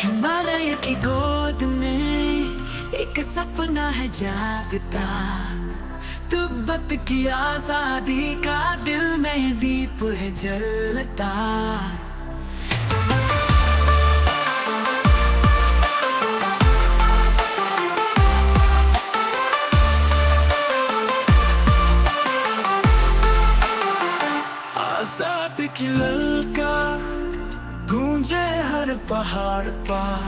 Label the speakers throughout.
Speaker 1: हिमालय की गोद में एक सपना है जागता, तिब्बत की आजादी का दिल में दीप है जलता। आजाद की ललकार गूंजे हर पहाड़ पर,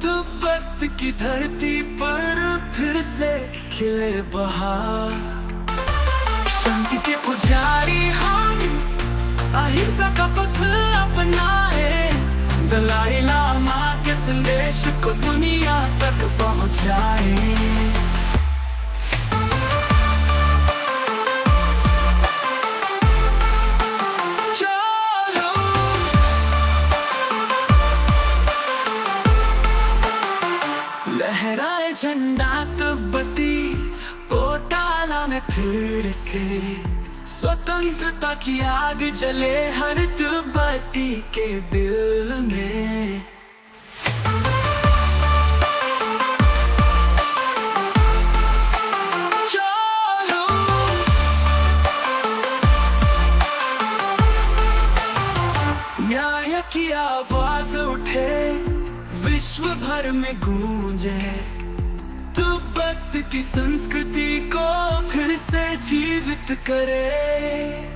Speaker 1: तिब्बत की धरती पर फिर से खिले बहार। शांति के पुजारी हम अहिंसा का पथ अपनाए, दलाई लामा के संदेश को दुनिया तक पहुंचाए। लहराए झंडा तिब्बती पोटाला में फिर से, स्वतंत्रता की आग जले हर तिब्बती के दिल में। चलो न्याय की आवाज उठे, विश्व भर में गूंजे, तिब्बत की संस्कृति को फिर से जीवित करे।